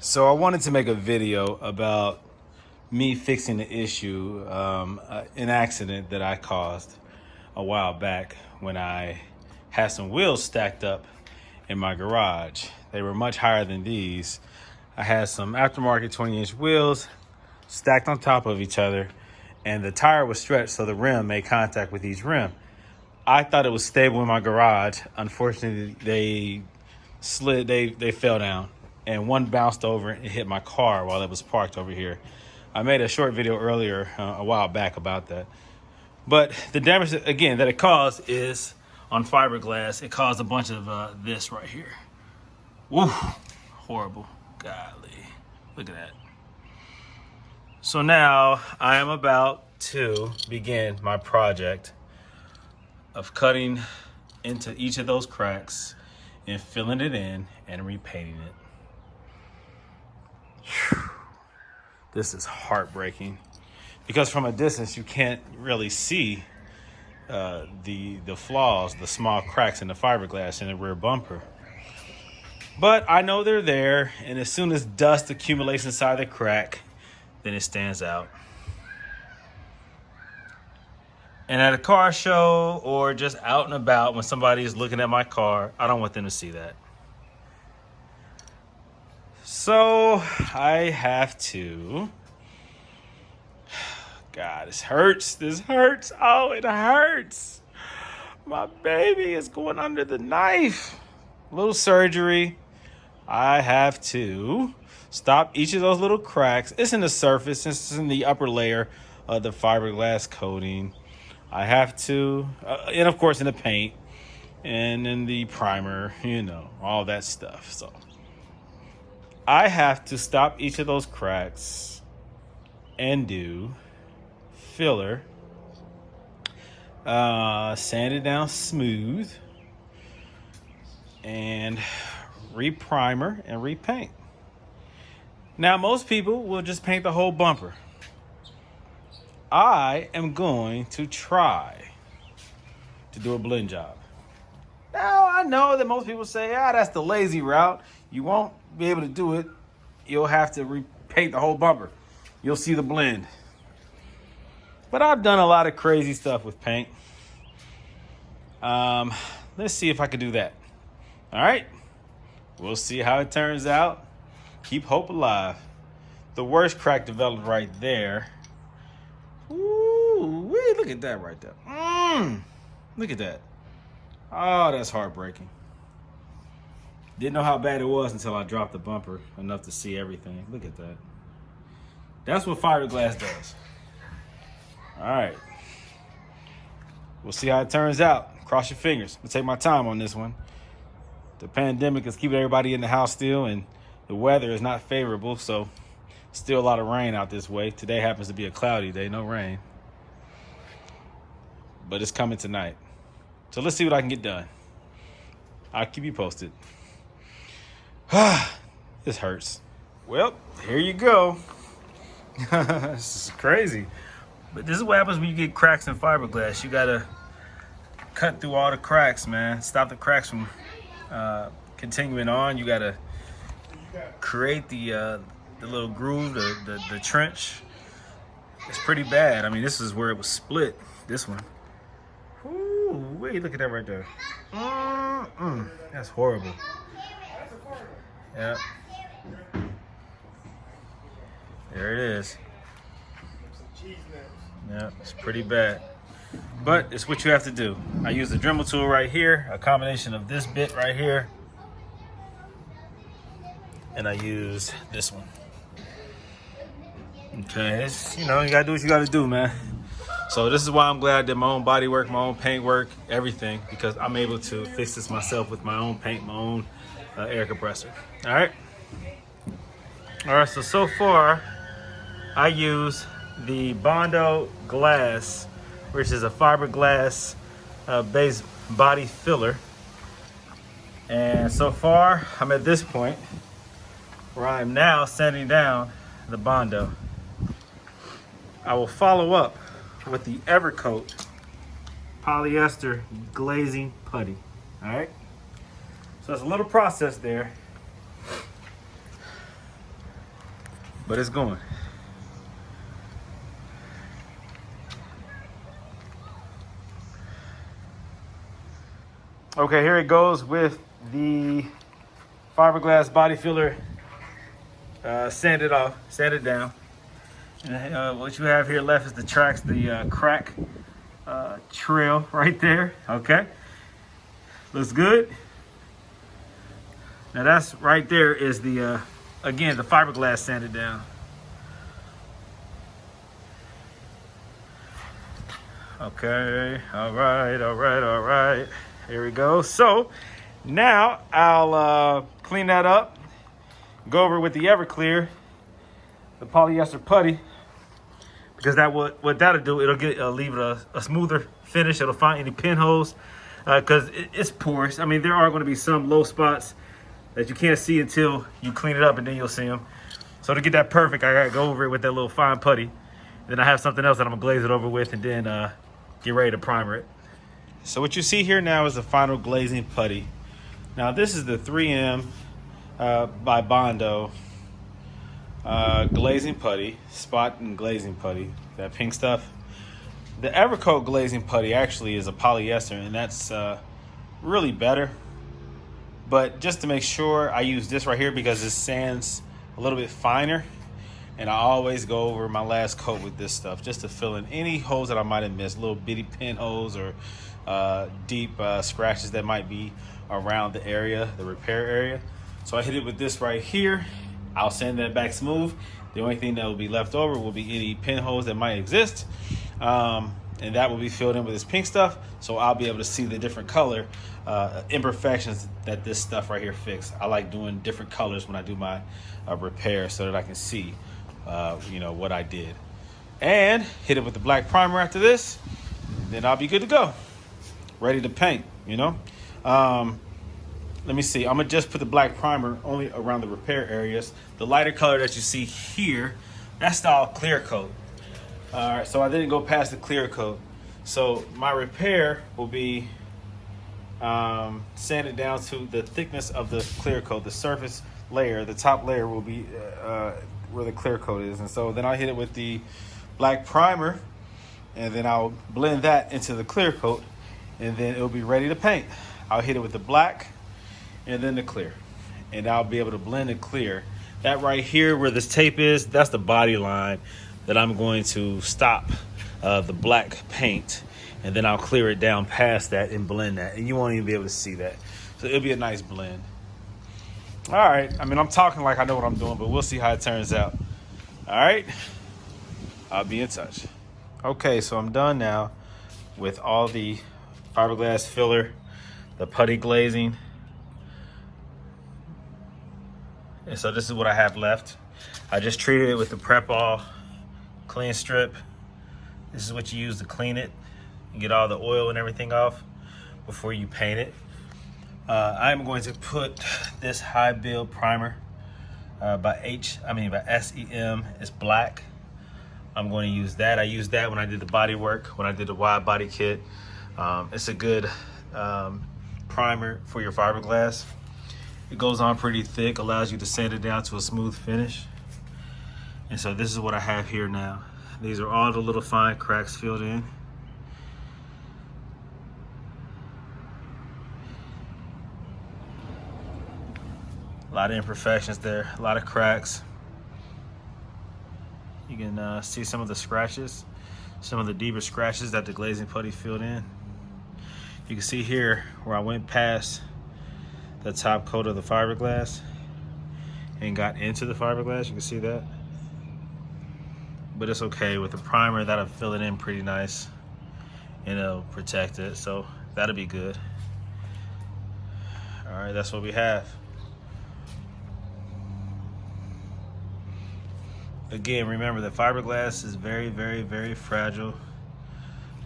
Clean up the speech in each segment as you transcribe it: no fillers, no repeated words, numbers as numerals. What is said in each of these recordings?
So I wanted to make a video about me fixing the issue, an accident that I caused a while back when I had some wheels stacked up in my garage. They were much higher than these. I had some aftermarket 20-inch wheels stacked on top of each other, and the tire was stretched so the rim made contact with each rim. I thought it was stable in my garage. Unfortunately, they slid, they fell down, and one bounced over and hit my car while it was parked over here. I made a short video earlier, a while back, about that. But the damage, again, that it caused is on fiberglass. It caused a bunch of this right here. Woo, horrible. Golly, look at that. So now I am about to begin my project of cutting into each of those cracks and filling it in and repainting it. Whew. This is heartbreaking because from a distance you can't really see the flaws, the small cracks in the fiberglass in the rear bumper. But I know they're there, and as soon as dust accumulates inside the crack, then it stands out. And at a car show or just out and about when somebody is looking at my car, I don't want them to see that. So I have to, God, this hurts. This hurts. Oh, it hurts. My baby is going under the knife. A little surgery. I have to stop each of those little cracks. It's in the surface. It's in the upper layer of the fiberglass coating. I have to, and of course in the paint and in the primer, you know, all that stuff. So I have to stop each of those cracks and do filler, sand it down smooth, and reprimer and repaint. Now, most people will just paint the whole bumper. I am going to try to do a blend job. Now, I know that most people say, that's the lazy route. You won't be able to do it. You'll have to repaint the whole bumper. You'll see the blend. But I've done a lot of crazy stuff with paint. Let's see if I can do that. All right. We'll see how it turns out. Keep hope alive. The worst crack developed right there. Ooh, wait, look at that right there. Look at that. Oh, that's heartbreaking. Didn't know how bad it was until I dropped the bumper enough to see everything. Look at that. That's what fiberglass does. All right. We'll see how it turns out. Cross your fingers. I'll take my time on this one. The pandemic is keeping everybody in the house still, and the weather is not favorable, so still a lot of rain out this way. Today happens to be a cloudy day, no rain. But it's coming tonight. So let's see what I can get done. I'll keep you posted. This hurts. Well, here you go. This is crazy. But this is what happens when you get cracks in fiberglass. You gotta cut through all the cracks, man. Stop the cracks from continuing on. You gotta create the little groove, the trench. It's pretty bad. I mean, this is where it was split. This one. Ooh, wait, look at that right there. That's horrible. Yeah. There it is. Yeah, it's pretty bad. But it's what you have to do. I use the Dremel tool right here, a combination of this bit right here, and I use this one. Okay, it's, you know, you gotta do what you gotta do, man. So this is why I'm glad I did my own body work, my own paint work, everything, because I'm able to fix this myself with my own paint, my own air compressor. All right. So far I use the Bondo Glass, which is a fiberglass based body filler. And so far I'm at this point where I'm now sanding down the Bondo. I will follow up with the Evercoat polyester glazing putty. All right. So there's a little process there. but it's going. Okay, here it goes with the fiberglass body filler sanded off, sanded down. And what you have here left is the tracks, the crack trail right there. Okay, looks good. Now that's right there is the again, the fiberglass sanded down. Okay, all right. Here we go. So now I'll clean that up, go over with the Everclear, the polyester putty, because that what that'll do, it'll leave it a smoother finish. It'll find any pinholes because it's porous. I mean, there are going to be some low spots that you can't see until you clean it up, and then you'll see them. So to get that perfect, I gotta go over it with that little fine putty. Then I have something else that I'm gonna glaze it over with, and then get ready to primer it. So what you see here now is the final glazing putty. Now this is the 3M by Bondo glazing putty, spot and glazing putty, that pink stuff. The Evercoat glazing putty actually is a polyester, and that's really better. But just to make sure, I use this right here because it sands a little bit finer. And I always go over my last coat with this stuff just to fill in any holes that I might have missed, little bitty pinholes or deep scratches that might be around the area, the repair area. So I hit it with this right here. I'll sand that back smooth. The only thing that will be left over will be any pinholes that might exist. And that will be filled in with this pink stuff. So I'll be able to see the different color imperfections that this stuff right here fixed. I like doing different colors when I do my repair so that I can see what I did. And hit it with the black primer after this, then I'll be good to go. Ready to paint, Let me see, I'm gonna just put the black primer only around the repair areas. The lighter color that you see here, that's all clear coat. All right, so I didn't go past the clear coat. So my repair will be sanded down to the thickness of the clear coat. The surface layer, the top layer will be where the clear coat is. And so then I'll hit it with the black primer, and then I'll blend that into the clear coat, and then it'll be ready to paint. I'll hit it with the black and then the clear, and I'll be able to blend the clear. That right here where this tape is, that's the body line that I'm going to stop the black paint, and then I'll clear it down past that and blend that, and you won't even be able to see that. So it'll be a nice blend. All right, I mean, I'm talking like I know what I'm doing, but we'll see how it turns out. All right, I'll be in touch. Okay, so I'm done now with all the fiberglass filler, the putty glazing. And so this is what I have left. I just treated it with the Prep All clean strip. This is what you use to clean it and get all the oil and everything off before you paint it. I'm going to put this high build primer by SEM. It's black. I'm going to use that. I used that when I did the Bodywork, when I did the wide body kit. It's a good primer for your fiberglass. It goes on pretty thick, allows you to sand it down to a smooth finish. And so this is what I have here now. These are all the little fine cracks filled in. A lot of imperfections there, a lot of cracks. You can see some of the scratches, some of the deeper scratches that the glazing putty filled in. You can see here where I went past the top coat of the fiberglass and got into the fiberglass. You can see that. But it's okay, with the primer that'll fill it in pretty nice and it'll protect it, so that'll be good. All right, that's what we have. Again, remember that fiberglass is very, very, very fragile.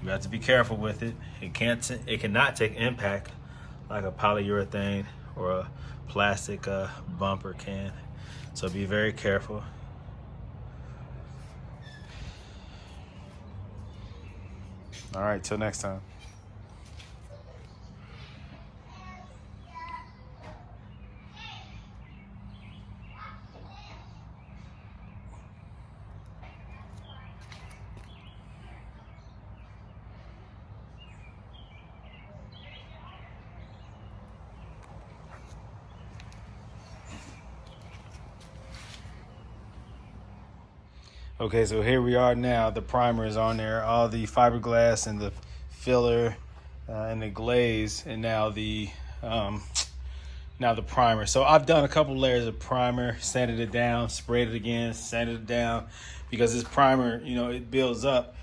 You have to be careful with it. It cannot take impact like a polyurethane or a plastic bumper can. So be very careful. All right, till next time. Okay, so here we are now. The primer is on there, all the fiberglass and the filler and the glaze, and now the primer. So I've done a couple layers of primer, sanded it down, sprayed it again, sanded it down, because this primer, you know, it builds up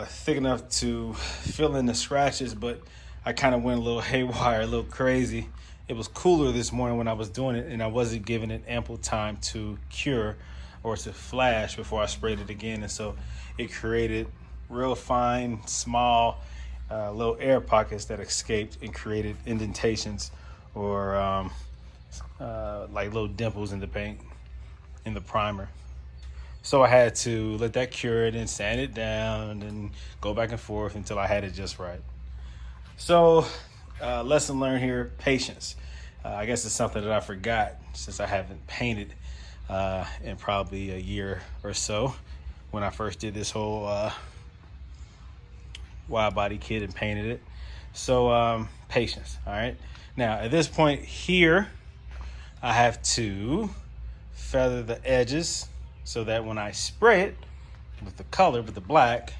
thick enough to fill in the scratches, but I kind of went a little haywire, a little crazy. It was cooler this morning when I was doing it, and I wasn't giving it ample time to cure or to flash before I sprayed it again, and so it created real fine, small little air pockets that escaped and created indentations or like little dimples in the paint, in the primer. So I had to let that cure it and sand it down and go back and forth until I had it just right. So lesson learned here, patience. I guess it's something that I forgot since I haven't painted in probably a year or so, when I first did this whole wide body kit and painted it. So patience. All right, now at this point here, I have to feather the edges so that when I spray it with the color, with the black,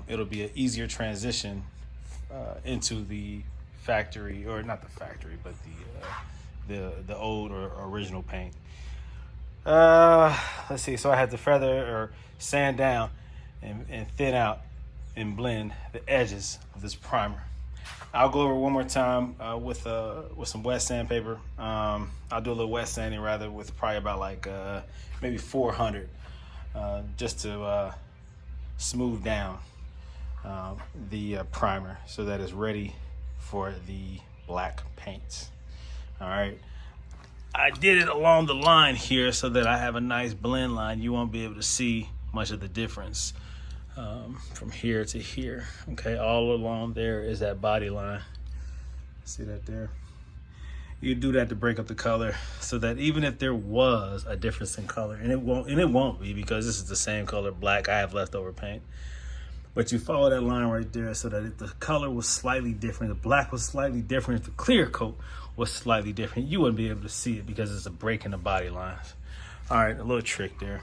it'll be an easier transition into the factory, or not the factory, but the old or original paint. Let's see, so I had to feather or sand down and thin out and blend the edges of this primer. I'll go over one more time with some wet sandpaper. I'll do a little wet sanding rather, with probably about like maybe 400, just to smooth down the primer so that it's ready for the black paints. All right. I did it along the line here so that I have a nice blend line. You won't be able to see much of the difference from here to here. Okay, all along there is that body line. See that there? You do that to break up the color, so that even if there was a difference in color, and it won't be, because this is the same color black I have leftover paint, but you follow that line right there so that if the color was slightly different, the black was slightly different, if the clear coat was slightly different, you wouldn't be able to see it because it's a break in the body lines. All right, a little trick there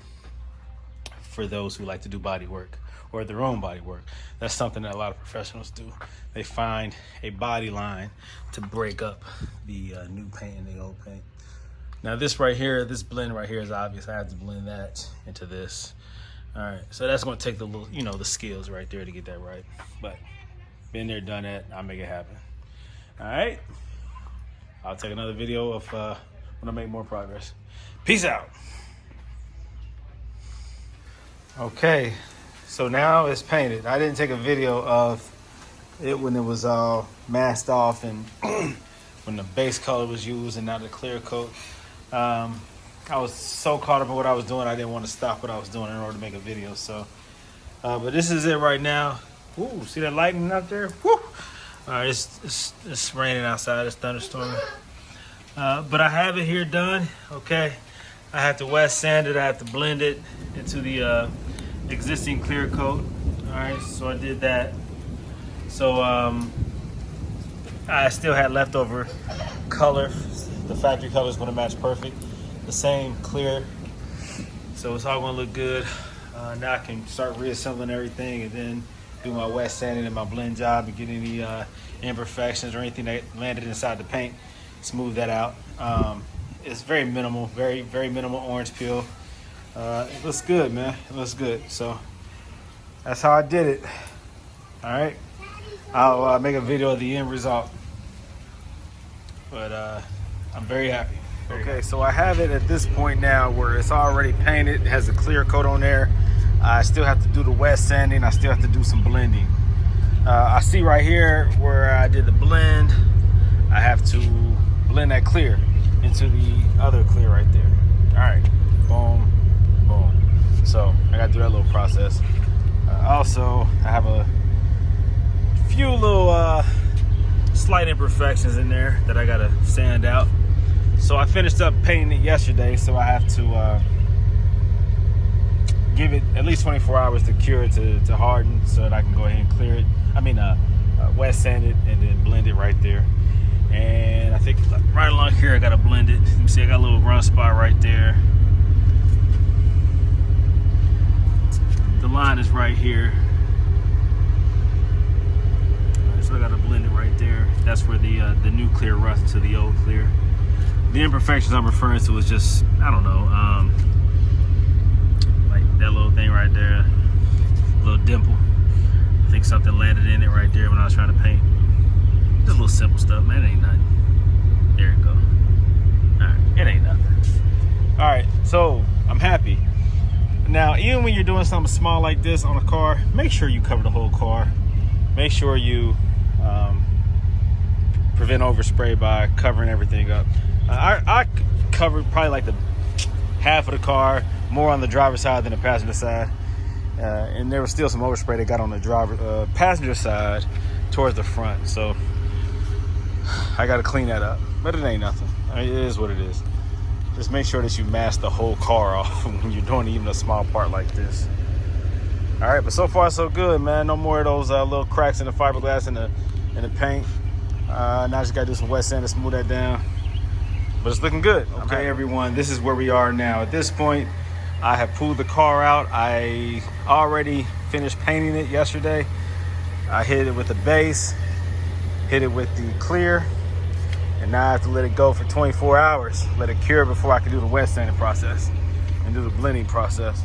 for those who like to do body work or their own body work. That's something that a lot of professionals do. They find a body line to break up the new paint and the old paint. Now this right here, this blend right here is obvious. I have to blend that into this. All right, so that's gonna take the little, you know, the skills right there to get that right. But been there, done that, I'll make it happen. All right, I'll take another video of when I make more progress. Peace out. Okay, so now it's painted. I didn't take a video of it when it was all masked off and when the base color was used and not the clear coat. I was so caught up in what I was doing, I didn't want to stop what I was doing in order to make a video. So, but this is it right now. Ooh, see that lightning out there? Woo! All right, it's raining outside, it's thunderstorming. But I have it here done, okay? I have to wet sand it, I have to blend it into the existing clear coat. All right, so I did that. So I still had leftover color. The factory color is gonna match perfect. The same clear, so it's all gonna look good. Now I can start reassembling everything and then do my wet sanding and my blend job and get any imperfections or anything that landed inside the paint, smooth that out. It's very minimal, very minimal orange peel. It looks good, man. It looks good. So that's how I did it. All right, I'll make a video of the end result, but I'm very happy. Okay, so I have it at this point now where it's already painted. It has a clear coat on there. I still have to do the wet sanding. I still have to do some blending. I see right here where I did the blend, I have to blend that clear into the other clear right there. All right, boom, boom. So I got to do that little process. Also, I have a few little slight imperfections in there that I got to sand out. So I finished up painting it yesterday, so I have to give it at least 24 hours to cure it, to harden, so that I can go ahead and clear it. I mean, wet sand it and then blend it right there. And I think right along here I gotta blend it. You see I got a little run spot right there. line is right here. All right, so I gotta blend it right there. That's where the new clear runs to the old clear. The imperfections I'm referring to is just, I don't know, like that little thing right there, little dimple. I think something landed in it right there when I was trying to paint. Just a little simple stuff, man. It ain't nothing. There you go. All right, it ain't nothing. All right, so I'm happy. Now, even when you're doing something small like this on a car, make sure you cover the whole car. Make sure you prevent overspray by covering everything up. I covered probably like the half of the car, more on the driver's side than the passenger side. And there was still some overspray that got on the passenger side towards the front. So I got to clean that up, but it ain't nothing. I mean, it is what it is. Just make sure that you mask the whole car off when you're doing even a small part like this. All right, but so far so good, man. No more of those little cracks in the fiberglass and the paint. Now I just got to do some wet sand to smooth that down. But it's looking good. Okay, everyone, this is where we are now. At this point, I have pulled the car out. I already finished painting it yesterday. I hit it with the base, hit it with the clear, and now I have to let it go for 24 hours, let it cure before I can do the wet sanding process and do the blending process.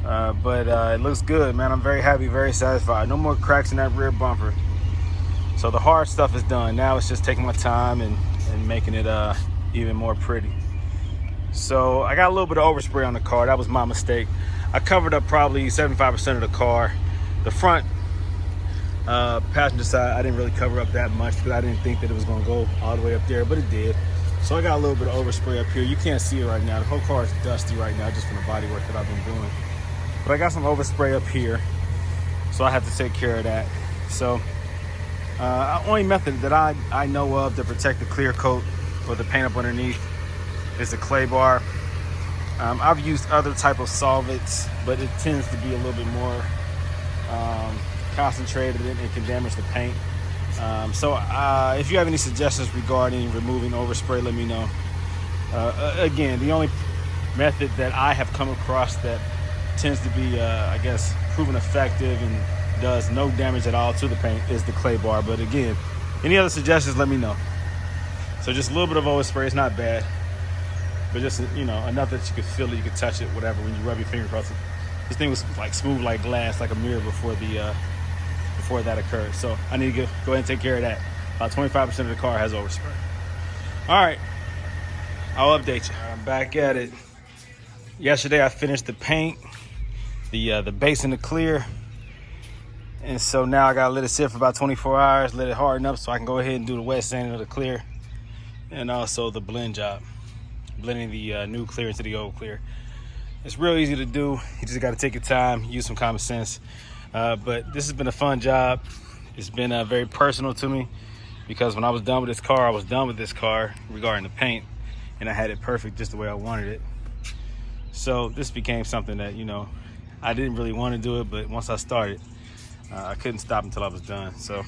But it looks good, man. I'm very happy, very satisfied. No more cracks in that rear bumper. So the hard stuff is done. Now it's just taking my time and making it even more pretty. So I got a little bit of overspray on the car. That was my mistake. I covered up probably 75% of the car. The front passenger side, I didn't really cover up that much because I didn't think that it was going to go all the way up there, but it did. So I got a little bit of overspray up here. You can't see it right now. The whole car is dusty right now just from the body work that I've been doing. But I got some overspray up here, so I have to take care of that. So only method that I know of to protect the clear coat or the paint up underneath is the clay bar. I've used other type of solvents, but it tends to be a little bit more concentrated and it can damage the paint. So if you have any suggestions regarding removing overspray, let me know. Again, the only method that I have come across that tends to be, I guess, proven effective and does no damage at all to the paint is the clay bar. But again, any other suggestions, let me know. So just a little bit of overspray, it's not bad. But just, you know, enough that you could feel it, you could touch it, whatever, when you rub your finger across it. This thing was like smooth like glass, like a mirror before that occurred. So I need to go ahead and take care of that. About 25% of the car has overspray. All right, I'll update you. I'm back at it. Yesterday I finished the paint, the base and the clear. And so now I gotta let it sit for about 24 hours, let it harden up so I can go ahead and do the wet sanding of the clear and also the blend job, blending the new clear into the old clear. It's real easy to do. You just gotta take your time, use some common sense. But this has been a fun job. It's been very personal to me because when I was done with this car, I was done with this car regarding the paint, and I had it perfect just the way I wanted it. So this became something that, you know, I didn't really want to do it, but once I started, I couldn't stop until I was done. So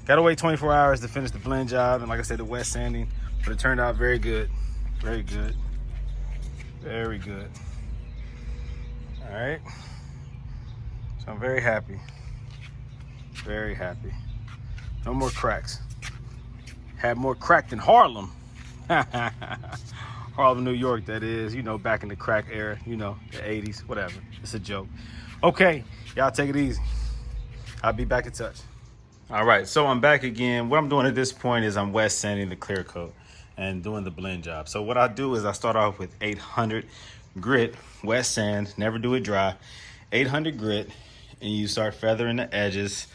gotta wait 24 hours to finish the blend job, and like I said, the wet sanding, but it turned out very good. Very good. Very good. All right. So I'm very happy. Very happy. No more cracks. Had more crack than Harlem. Harlem, New York, that is. You know, back in the crack era, you know, the 80s, whatever. It's a joke. Okay, y'all take it easy. I'll be back in touch. All right, so I'm back again. What I'm doing at this point is I'm wet sanding the clear coat and doing the blend job. So what I do is I start off with 800 grit, wet sand, never do it dry, 800 grit, and you start feathering the edges.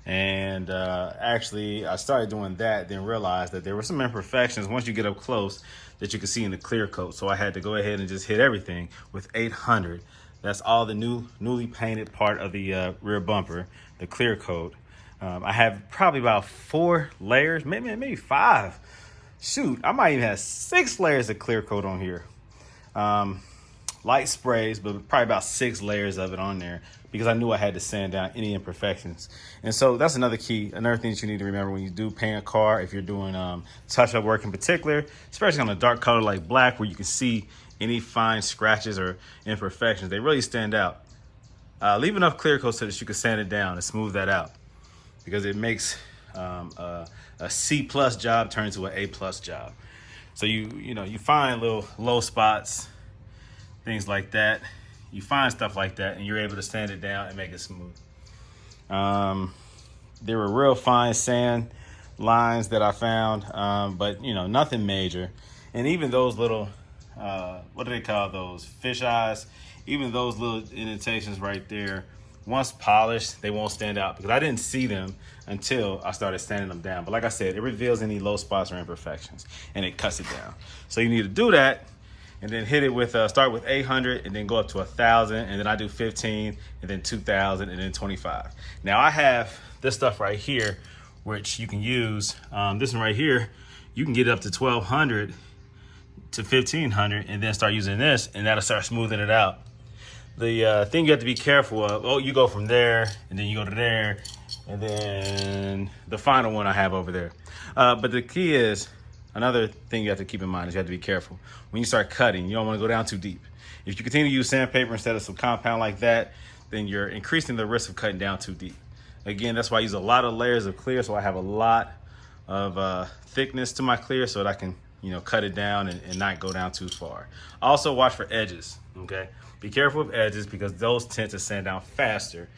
And actually, I started doing that, then realized that there were some imperfections once you get up close that you can see in the clear coat. So I had to go ahead and just hit everything with 800. That's all the newly painted part of the rear bumper, the clear coat. I have probably about 4 layers, maybe 5. Shoot, I might even have 6 layers of clear coat on here. Light sprays, but probably about 6 layers of it on there because I knew I had to sand down any imperfections. And so that's another key, another thing that you need to remember when you do paint a car, if you're doing touch-up work in particular, especially on a dark color like black where you can see any fine scratches or imperfections. They really stand out. leave enough clear coat so that you can sand it down and smooth that out, because it makes a C+ job turn into an A+ job. So you find little low spots, things like that. You find stuff like that, and you're able to sand it down and make it smooth. There were real fine sand lines that I found, but nothing major. And even those little, what do they call those? Fish eyes. Even those little indentations right there, once polished, they won't stand out, because I didn't see them until I started sanding them down. But like I said, it reveals any low spots or imperfections, and it cuts it down. So you need to do that, and then hit it with, start with 800 and then go up to 1,000, and then I do 15 and then 2,000 and then 25. Now I have this stuff right here, which you can use. This one right here, you can get up to 1,200 to 1,500 and then start using this, and that'll start smoothing it out. The thing you have to be careful of, you go from there and then you go to there, and then the final one I have over there. But the key is, another thing you have to keep in mind is you have to be careful. When you start cutting, you don't want to go down too deep. If you continue to use sandpaper instead of some compound like that, then you're increasing the risk of cutting down too deep. Again, that's why I use a lot of layers of clear, so I have a lot of thickness to my clear so that I can cut it down and not go down too far. Also watch for edges, okay? Be careful of edges, because those tend to sand down faster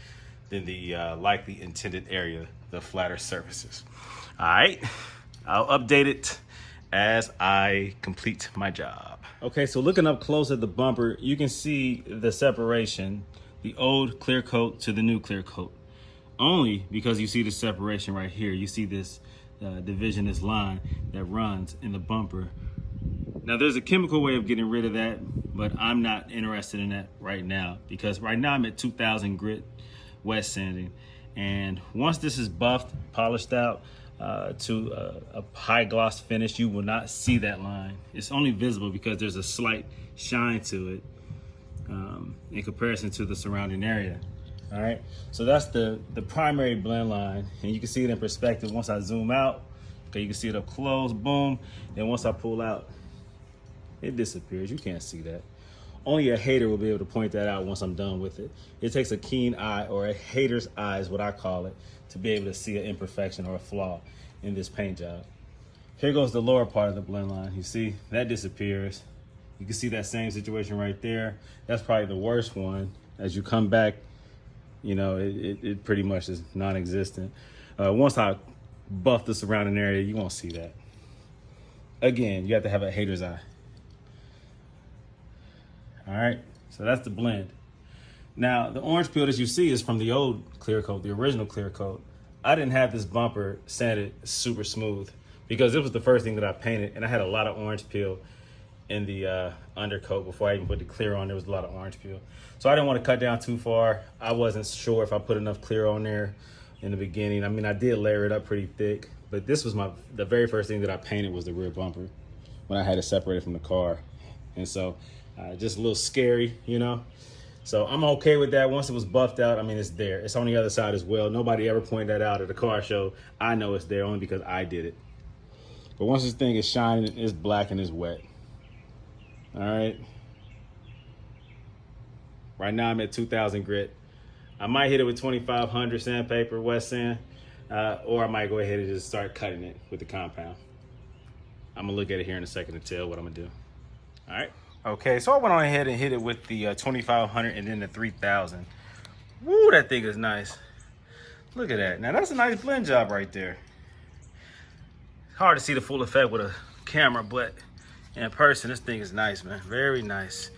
than the likely intended area, the flatter surfaces. All right, I'll update it as I complete my job. Okay, so looking up close at the bumper, you can see the separation, the old clear coat to the new clear coat. Only because you see the separation right here. You see this division, this line that runs in the bumper. Now there's a chemical way of getting rid of that, but I'm not interested in that right now, because right now I'm at 2,000 grit wet sanding. And once this is buffed, polished out to a high gloss finish, you will not see that line. It's only visible because there's a slight shine to it in comparison to the surrounding area. All right, so that's the primary blend line, and you can see it in perspective once I zoom out. Okay, you can see it up close, boom. Then once I pull out, it disappears. You can't see that. Only a hater will be able to point that out once I'm done with it. It takes a keen eye, or a hater's eye is what I call it, to be able to see an imperfection or a flaw in this paint job. Here goes the lower part of the blend line. You see, that disappears. You can see that same situation right there. That's probably the worst one. As you come back, it pretty much is non-existent. Once I buff the surrounding area, you won't see that. Again, you have to have a hater's eye. All right, so that's the blend. Now, the orange peel that you see is from the old clear coat, the original clear coat. I didn't have this bumper sanded super smooth because it was the first thing that I painted, and I had a lot of orange peel in the undercoat. Before I even put the clear on, there was a lot of orange peel. So I didn't want to cut down too far. I wasn't sure if I put enough clear on there in the beginning. I mean, I did layer it up pretty thick, but this was the very first thing that I painted was the rear bumper when I had it separated from the car. And so just a little scary, So I'm okay with that. Once it was buffed out, I mean, it's there. It's on the other side as well. Nobody ever pointed that out at the car show. I know it's there only because I did it. But once this thing is shining, it's black and it's wet. All right. Right now I'm at 2,000 grit. I might hit it with 2,500 sandpaper, wet sand, or I might go ahead and just start cutting it with the compound. I'm gonna look at it here in a second to tell what I'm gonna do. All right. Okay, so I went on ahead and hit it with the 2,500 and then the 3,000. Woo, that thing is nice. Look at that. Now that's a nice blend job right there. Hard to see the full effect with a camera, but in person, this thing is nice, man. Very nice.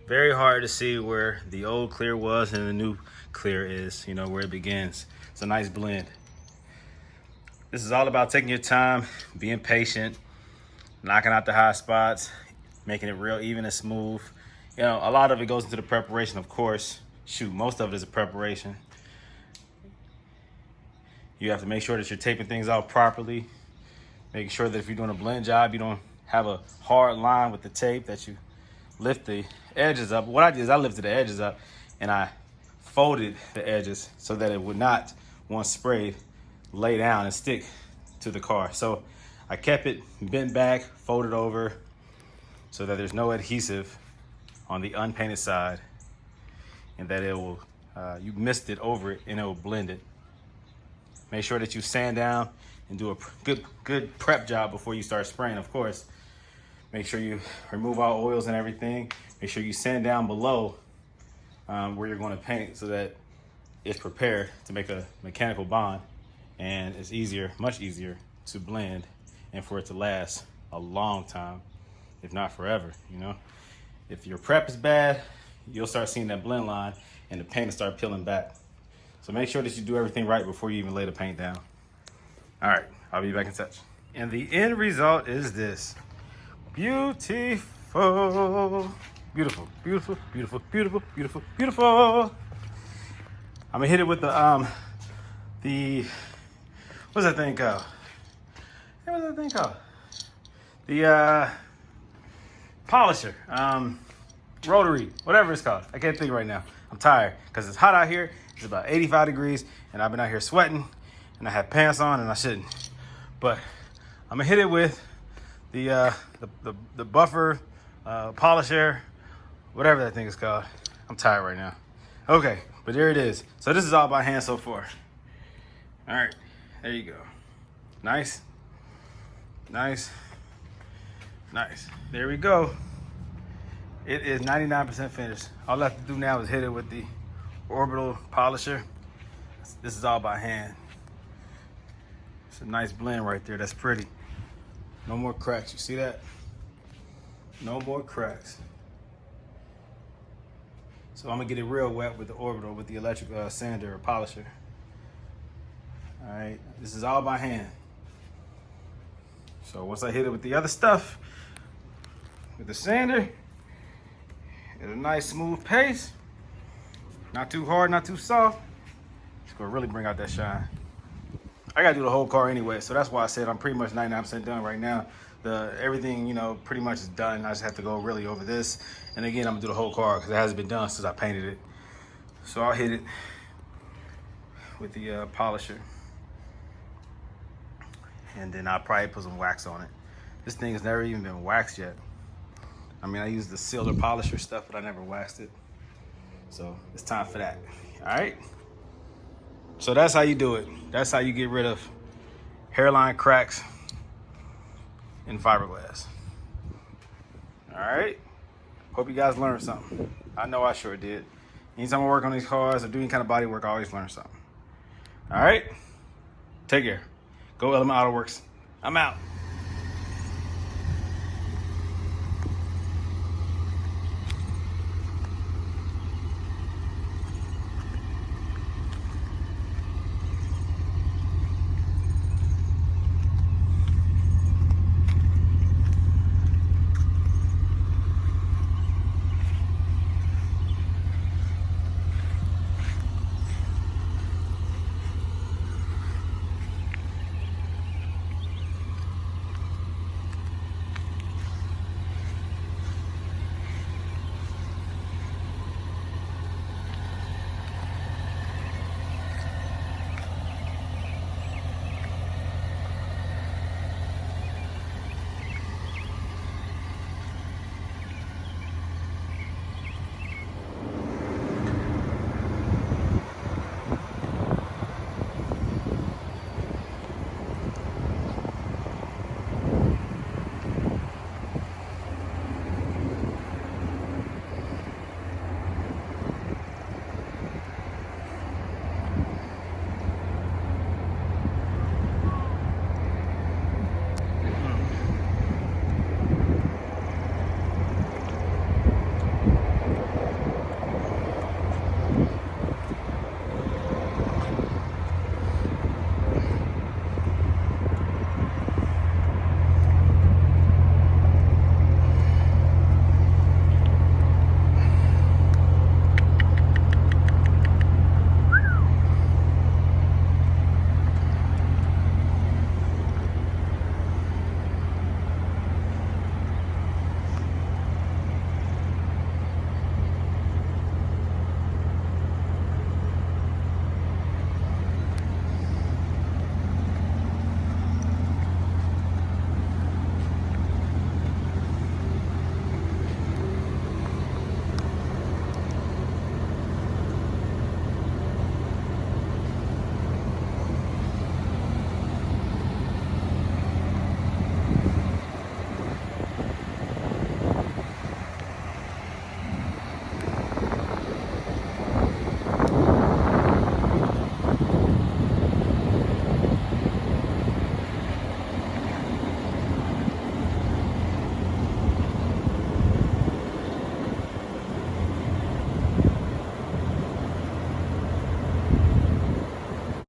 Very hard to see where the old clear was and the new clear is, where it begins. It's a nice blend. This is all about taking your time, being patient, knocking out the high spots, making it real even and smooth. A lot of it goes into the preparation, of course. Shoot, most of it is a preparation. You have to make sure that you're taping things out properly. Making sure that if you're doing a blend job, you don't have a hard line with the tape, that you lift the edges up. What I did is I lifted the edges up and I folded the edges so that it would not, once sprayed, lay down and stick to the car. So I kept it bent back, folded over, so that there's no adhesive on the unpainted side, and that it will you mist it over it and it will blend it. Make sure that you sand down and do a good prep job before you start spraying, of course. Make sure you remove all oils and everything. Make sure you sand down below where you're going to paint so that it's prepared to make a mechanical bond, and it's easier, much easier to blend and for it to last a long time, if not forever, you know? If your prep is bad, you'll start seeing that blend line and the paint will start peeling back. So make sure that you do everything right before you even lay the paint down. All right, I'll be back in touch. And the end result is this. Beautiful. Beautiful, beautiful, beautiful, beautiful, beautiful, beautiful. I'm gonna hit it with the what's that thing called? What's that thing called? The polisher, rotary, whatever it's called. I can't think right now. I'm tired because it's hot out here. It's about 85 degrees and I've been out here sweating and I have pants on and I shouldn't. But I'm gonna hit it with the buffer, polisher, whatever that thing is called. I'm tired right now. Okay, but there it is. So this is all by hand so far. All right, there you go. Nice, nice, nice. There we go. It is 99% finished. All I have to do now is hit it with the orbital polisher. This is all by hand. It's a nice blend right there. That's pretty. No more cracks. You see that? No more cracks. So I'm gonna get it real wet with the orbital, with the electric sander or polisher. All right, this is all by hand. So once I hit it with the other stuff, with the sander, at a nice smooth pace, not too hard, not too soft, it's gonna really bring out that shine. I gotta do the whole car anyway, so that's why I said I'm pretty much 99% done right now. Everything, you know, pretty much is done. I just have to go really over this. And again, I'm gonna do the whole car because it hasn't been done since I painted it. So I'll hit it with the polisher. And then I'll probably put some wax on it. This thing has never even been waxed yet. I mean, I used the sealer polisher stuff, but I never waxed it. So it's time for that, all right? So that's how you do it. That's how you get rid of hairline cracks in fiberglass. All right, hope you guys learned something. I know I sure did. Anytime I work on these cars or do any kind of body work, I always learn something. All right, take care. Go Element Autoworks. I'm out.